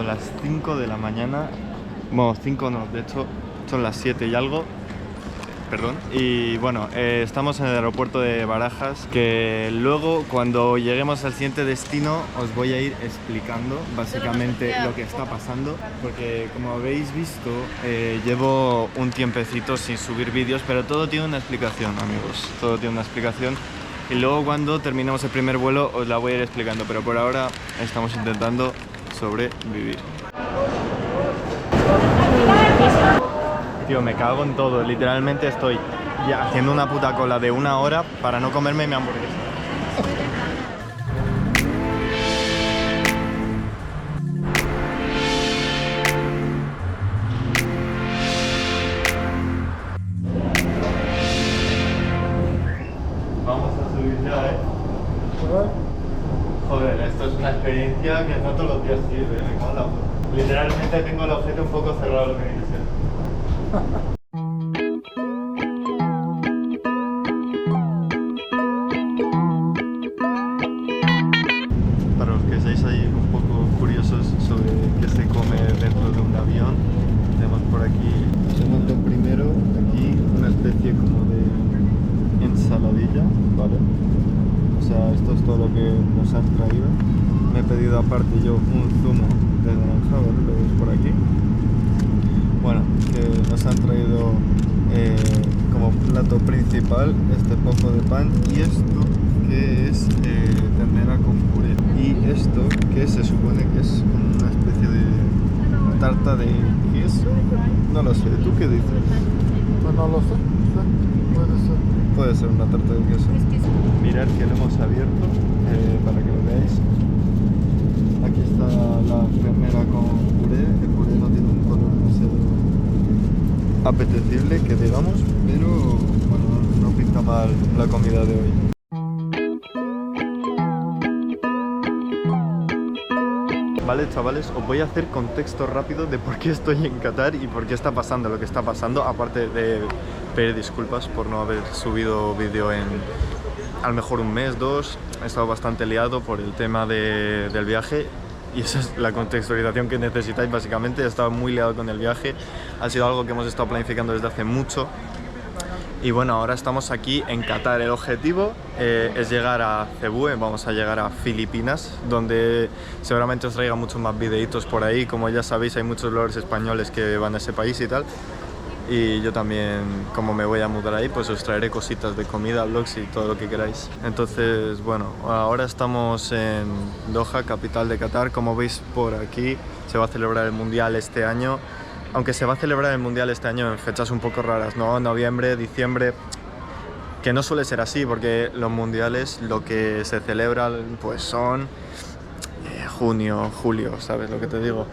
las 5 de la mañana. Bueno, 5 no, de hecho son las 7 y algo. Perdón. Y bueno, estamos en el aeropuerto de Barajas, que luego cuando lleguemos al siguiente destino os voy a ir explicando básicamente lo que está pasando, porque como habéis visto llevo un tiempecito sin subir vídeos, pero todo tiene una explicación, amigos, todo tiene una explicación, y luego cuando terminemos el primer vuelo os la voy a ir explicando, pero por ahora estamos intentando sobrevivir. Tío, me cago en todo, literalmente estoy ya haciendo una puta cola de 1 hora para no comerme mi hamburguesa. Vamos a subir ya, Joder, esto es una experiencia que no todos los días sirve, me cago en la puta. Literalmente tengo el objeto un poco cerrado lo que dice. Para los que seáis ahí un poco curiosos sobre qué se come dentro de un avión, tenemos por aquí, tenemos lo primero, aquí una especie como de ensaladilla, ¿vale? O sea, esto es todo lo que nos han traído. Me he pedido aparte yo un zumo de naranja, ¿vale? Lo veis por aquí. Bueno, que nos han traído como plato principal este poco de pan, y esto que es ternera con puré, y esto que se supone que es como una especie de tarta de queso, no lo sé, ¿tú qué dices? Pues no lo sé, Puede ser una tarta de queso. Mirad que lo hemos abierto para que lo veáis. Aquí está la ternera con puré. El puré no tiene un color demasiado apetecible, que digamos, pero bueno, no pinta mal la comida de hoy. Vale, chavales, os voy a hacer contexto rápido de por qué estoy en Qatar y por qué está pasando lo que está pasando, aparte de pedir disculpas por no haber subido vídeo en a lo mejor un mes, 2. He estado bastante liado por el tema del viaje, y esa es la contextualización que necesitáis básicamente. He estado muy liado con el viaje, ha sido algo que hemos estado planificando desde hace mucho. Y bueno, ahora estamos aquí en Qatar. El objetivo es llegar a Cebú, vamos a llegar a Filipinas, donde seguramente os traiga muchos más videitos por ahí. Como ya sabéis, hay muchos bloggers españoles que van a ese país y tal. Y yo también, como me voy a mudar ahí, pues os traeré cositas de comida, vlogs y todo lo que queráis. Entonces, bueno, ahora estamos en Doha, capital de Qatar. Como veis por aquí, se va a celebrar el Mundial este año. Aunque se va a celebrar el Mundial este año en fechas un poco raras, ¿no? Noviembre, diciembre, que no suele ser así, porque los mundiales lo que se celebran pues son junio, julio, ¿sabes lo que te digo?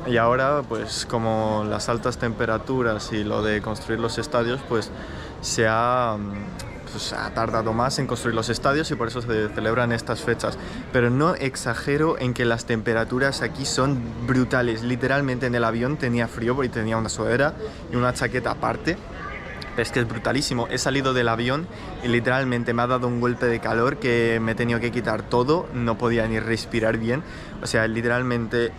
Y ahora, pues como las altas temperaturas y lo de construir los estadios, pues se ha tardado más en construir los estadios, y por eso se celebran estas fechas. Pero no exagero en que las temperaturas aquí son brutales. Literalmente en el avión tenía frío porque tenía una sudadera y una chaqueta aparte. Pero es que es brutalísimo. He salido del avión y literalmente me ha dado un golpe de calor que me he tenido que quitar todo. No podía ni respirar bien. O sea, literalmente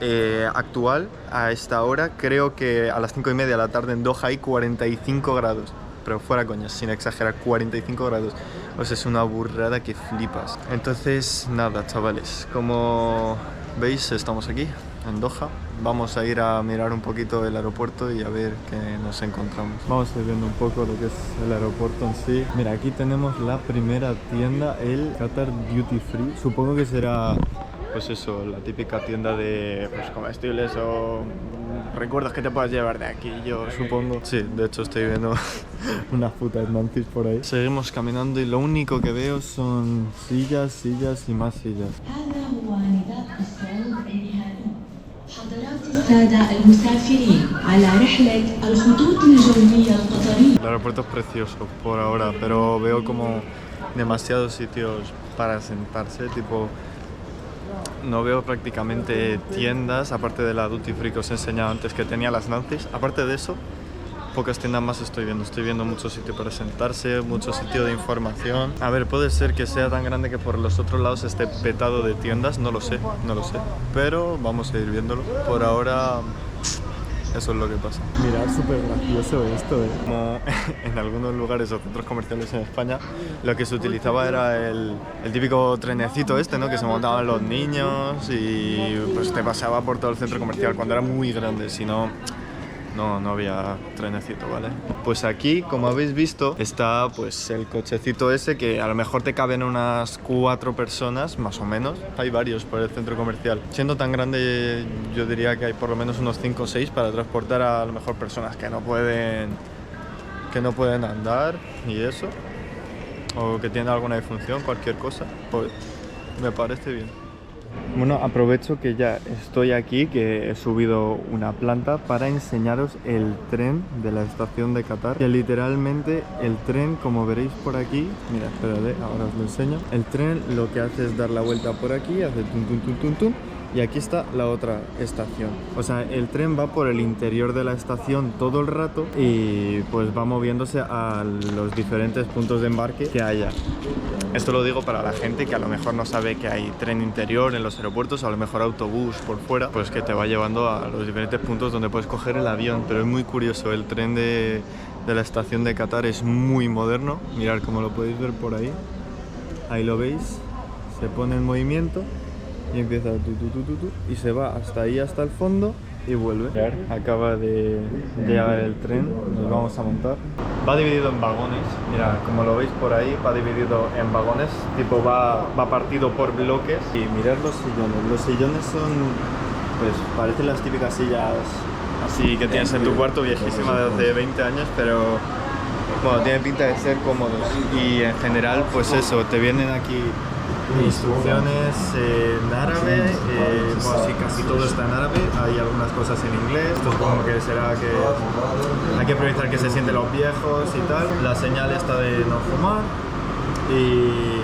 actual a esta hora, creo que a las 5:30 de la tarde en Doha hay 45 grados. Pero fuera coñas, sin exagerar, 45 grados. O sea, es una burrada que flipas. Entonces, nada, chavales, como veis, estamos aquí, en Doha. Vamos a ir a mirar un poquito el aeropuerto y a ver qué nos encontramos. Vamos a ir viendo un poco lo que es el aeropuerto en sí. Mira, aquí tenemos la primera tienda, el Qatar Duty Free. Supongo que será, pues eso, la típica tienda de pues, comestibles o recuerdos que te puedas llevar de aquí, yo supongo. Sí, de hecho estoy viendo unas putas mantis por ahí. Seguimos caminando y lo único que veo son sillas, sillas y más sillas. El aeropuerto es precioso por ahora, pero veo como demasiados sitios para sentarse, tipo... No veo prácticamente tiendas, aparte de la Duty Free que os he enseñado antes, que tenía las Nancy's. Aparte de eso, pocas tiendas más estoy viendo mucho sitio para sentarse, mucho sitio de información. A ver, puede ser que sea tan grande que por los otros lados esté petado de tiendas, no lo sé, pero vamos a ir viéndolo. Por ahora eso es lo que pasa. Mirad, súper gracioso esto, Como en algunos lugares o centros comerciales en España, lo que se utilizaba era el típico trenecito este, ¿no? Que se montaban los niños y pues te pasaba por todo el centro comercial cuando era muy grande, si no... No había trenecito, ¿vale? Pues aquí, como habéis visto, está pues el cochecito ese que a lo mejor te caben unas 4 personas, más o menos. Hay varios por el centro comercial. Siendo tan grande, yo diría que hay por lo menos unos 5 o 6 para transportar a lo mejor personas que no pueden andar y eso. O que tienen alguna disfunción, cualquier cosa. Pues me parece bien. Bueno, aprovecho que ya estoy aquí, que he subido una planta para enseñaros el tren de la estación de Qatar. Que literalmente el tren, como veréis por aquí, mira, espérate, ahora os lo enseño. El tren lo que hace es dar la vuelta por aquí, hace tum tum tum tum tum. Y aquí está la otra estación. O sea, el tren va por el interior de la estación todo el rato y pues va moviéndose a los diferentes puntos de embarque que haya. Esto lo digo para la gente que a lo mejor no sabe que hay tren interior en los aeropuertos, o a lo mejor autobús por fuera, pues que te va llevando a los diferentes puntos donde puedes coger el avión. Pero es muy curioso, el tren de la estación de Qatar es muy moderno. Mirad cómo lo podéis ver por ahí. Ahí lo veis, se pone en movimiento y empieza y se va hasta ahí, hasta el fondo y vuelve. Acaba de llegar el tren, nos vamos a montar. Va dividido en vagones, mira, como lo veis por ahí, va dividido en vagones, tipo va partido por bloques. Y mirad los sillones son, pues parecen las típicas sillas así que tienes en tu cuarto, viejísima de hace 20 años, pero bueno, tiene pinta de ser cómodos. Y en general, pues eso, te vienen aquí instrucciones en árabe, bueno, sí, casi todo está en árabe, hay algunas cosas en inglés, esto supongo que será que hay que priorizar que se sienten los viejos y tal, la señal está de no fumar y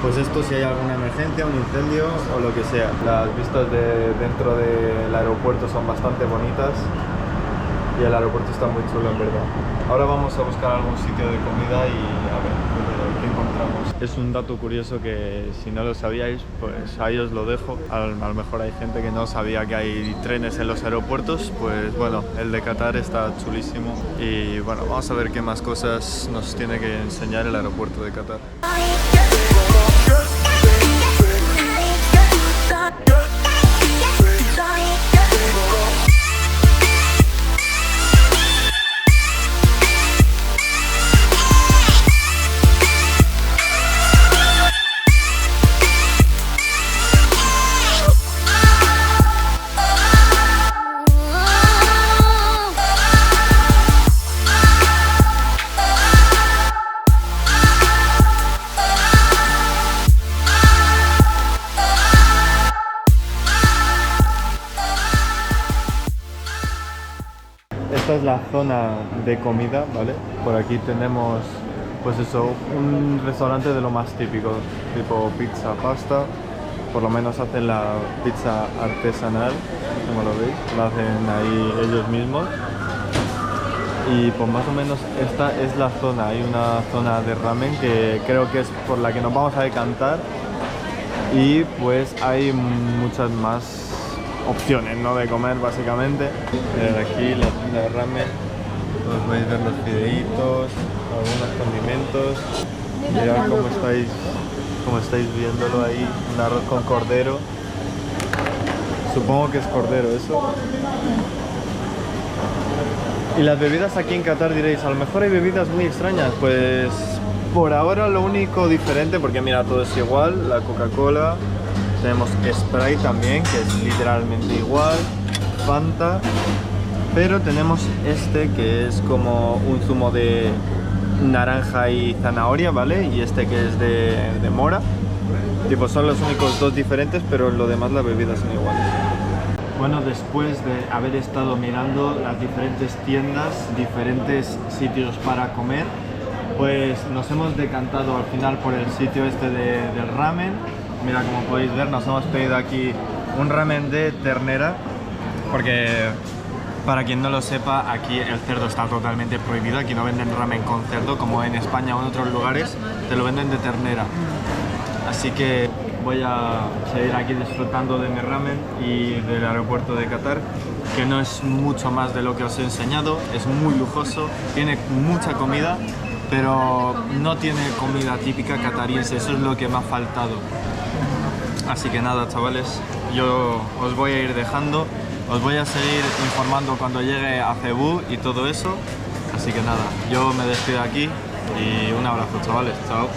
pues esto si hay alguna emergencia, un incendio o lo que sea. Las vistas de dentro del aeropuerto son bastante bonitas y el aeropuerto está muy chulo en verdad. Ahora vamos a buscar algún sitio de comida y a ver qué encontramos. Es un dato curioso que si no lo sabíais, pues ahí os lo dejo. A lo mejor hay gente que no sabía que hay trenes en los aeropuertos, pues bueno, el de Qatar está chulísimo. Y bueno, vamos a ver qué más cosas nos tiene que enseñar el aeropuerto de Qatar. Esta es la zona de comida, ¿vale? Por aquí tenemos, pues eso, un restaurante de lo más típico, tipo pizza, pasta. Por lo menos hacen la pizza artesanal, como lo veis, la hacen ahí ellos mismos. Y pues más o menos esta es la zona, hay una zona de ramen que creo que es por la que nos vamos a decantar. Y pues hay muchas más opciones, ¿no?, de comer básicamente. Mirad aquí la tienda de ramen, os podéis ver los fideitos, algunos condimentos. Mirad cómo estáis viéndolo ahí, un arroz con cordero. Supongo que es cordero eso. Y las bebidas aquí en Qatar diréis, a lo mejor hay bebidas muy extrañas. Pues por ahora lo único diferente, porque mira, todo es igual, la Coca-Cola. Tenemos Sprite también, que es literalmente igual, Fanta, pero tenemos este que es como un zumo de naranja y zanahoria, ¿vale? Y este que es de mora. Tipo, son los únicos dos diferentes, pero lo demás las bebidas son iguales. Bueno, después de haber estado mirando las diferentes tiendas, diferentes sitios para comer, pues nos hemos decantado al final por el sitio este del ramen. Mira, como podéis ver, nos hemos pedido aquí un ramen de ternera, porque Para quien no lo sepa, aquí el cerdo está totalmente prohibido. Aquí no venden ramen con cerdo, como en España o en otros lugares, te lo venden de ternera. Así que voy a seguir aquí disfrutando de mi ramen y del aeropuerto de Qatar, que no es mucho más de lo que os he enseñado. Es muy lujoso, tiene mucha comida, pero no tiene comida típica qatariense. Eso es lo que me ha faltado. Así que nada, chavales, yo os voy a ir dejando. Os voy a seguir informando cuando llegue a Cebú y todo eso. Así que nada, yo me despido aquí y un abrazo, chavales. Chao.